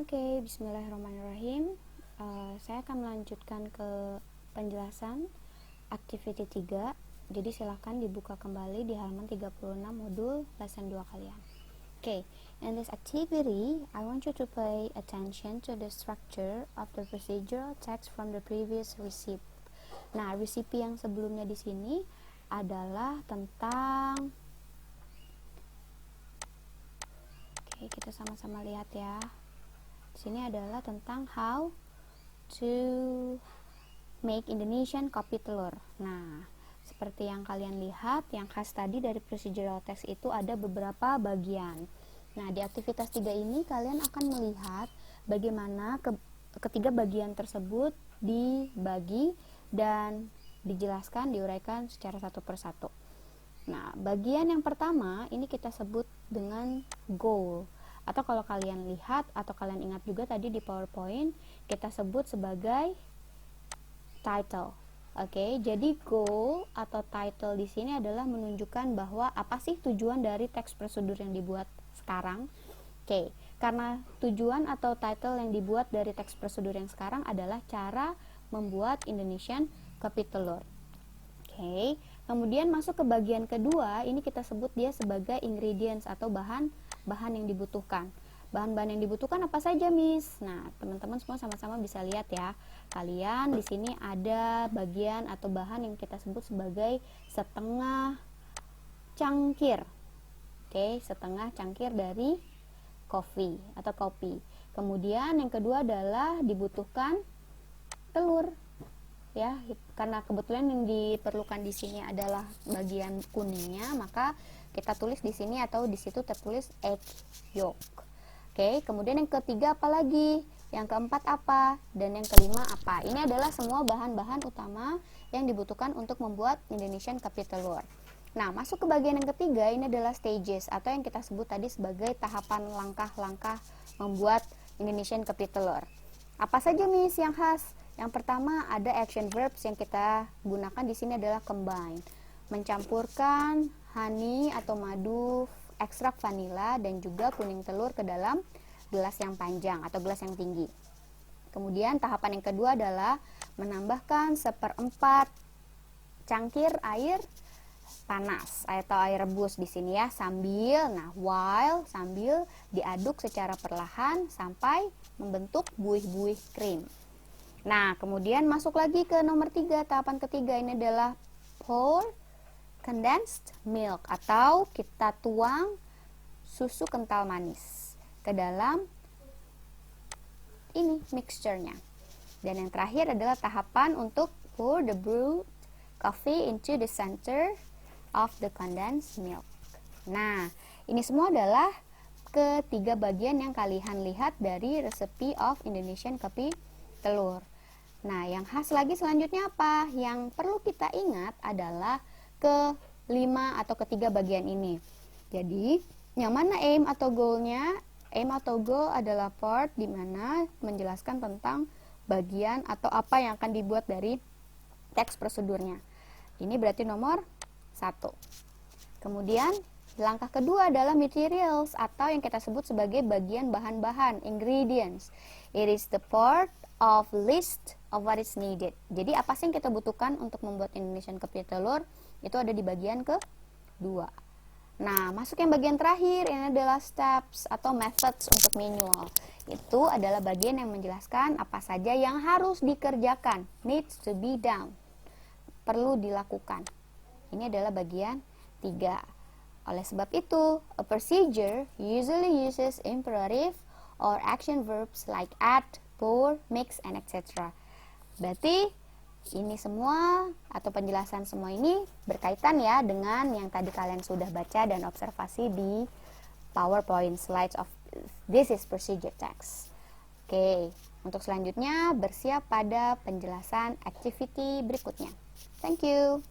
Oke, bismillahirrahmanirrahim. Saya akan melanjutkan ke penjelasan activity 3. Jadi silahkan dibuka kembali di halaman 36 modul lesson 2 kalian. Okay, in this activity, I want you to pay attention to the structure of the procedural text from the previous receipt. Nah, recipe yang sebelumnya di sini adalah tentang kita sama-sama lihat ya. Di sini adalah tentang how to make Indonesian kopi telur. Nah, seperti yang kalian lihat, yang khas tadi dari procedural text itu ada beberapa bagian. Nah, di aktivitas 3 ini kalian akan melihat bagaimana ketiga bagian tersebut dibagi dan dijelaskan, diuraikan secara satu persatu. Nah, bagian yang pertama ini kita sebut dengan goal. Atau kalau kalian lihat atau kalian ingat juga tadi di PowerPoint, kita sebut sebagai title. Oke, jadi goal atau title di sini adalah menunjukkan bahwa apa sih tujuan dari teks prosedur yang dibuat sekarang. Oke, karena tujuan atau title yang dibuat dari teks prosedur yang sekarang adalah cara membuat Indonesian kopi telur. Oke, kemudian masuk ke bagian kedua, ini kita sebut dia sebagai ingredients atau bahan yang dibutuhkan. Bahan-bahan yang dibutuhkan apa saja, Miss? Nah, teman-teman semua sama-sama bisa lihat ya. Kalian di sini ada bagian atau bahan yang kita sebut sebagai setengah cangkir. Oke, setengah cangkir dari kopi atau kopi. Kemudian yang kedua adalah dibutuhkan telur. Ya, karena kebetulan yang diperlukan di sini adalah bagian kuningnya, maka kita tulis di sini atau di situ tertulis egg yolk. Oke, kemudian yang ketiga apa lagi? Yang keempat apa? Dan yang kelima apa? Ini adalah semua bahan-bahan utama yang dibutuhkan untuk membuat Indonesian kopi telur. Nah, masuk ke bagian yang ketiga, ini adalah stages atau yang kita sebut tadi sebagai tahapan langkah-langkah membuat Indonesian kopi telur. Apa saja, Miss, yang khas? Yang pertama ada action verbs yang kita gunakan di sini adalah combine, mencampurkan honey atau madu, ekstrak vanila dan juga kuning telur ke dalam gelas yang panjang atau gelas yang tinggi. Kemudian tahapan yang kedua adalah menambahkan 1/4 cangkir air panas atau air rebus di sini ya, sambil diaduk secara perlahan sampai membentuk buih-buih krim. Nah, kemudian masuk lagi ke nomor 3, tahapan ketiga ini adalah pour condensed milk atau kita tuang susu kental manis ke dalam ini mixture-nya. Dan yang terakhir adalah tahapan untuk pour the brewed coffee into the center of the condensed milk. Nah, ini semua adalah ketiga bagian yang kalian lihat dari recipe of Indonesian kopi telur. Nah, yang khas lagi selanjutnya apa? Yang perlu kita ingat adalah kelima atau ketiga bagian ini. Jadi, yang mana aim atau goal-nya? Aim atau goal adalah part di mana menjelaskan tentang bagian atau apa yang akan dibuat dari teks prosedurnya. Ini berarti nomor 1. Kemudian, langkah kedua adalah materials atau yang kita sebut sebagai bagian bahan-bahan, ingredients. It is the part of list of what is needed. Jadi apa sih yang kita butuhkan untuk membuat Indonesian kopi telur? Itu ada di bagian kedua. Nah, masuk yang bagian terakhir, ini adalah steps atau methods untuk manual. Itu adalah bagian yang menjelaskan apa saja yang harus dikerjakan, needs to be done, perlu dilakukan. Ini adalah bagian 3. Oleh sebab itu, a procedure usually uses imperative or action verbs like add, pour, mix, and etc. Berarti ini semua atau penjelasan semua ini berkaitan ya dengan yang tadi kalian sudah baca dan observasi di PowerPoint slides of this is procedure text. Oke, untuk selanjutnya bersiap pada penjelasan activity berikutnya. Thank you.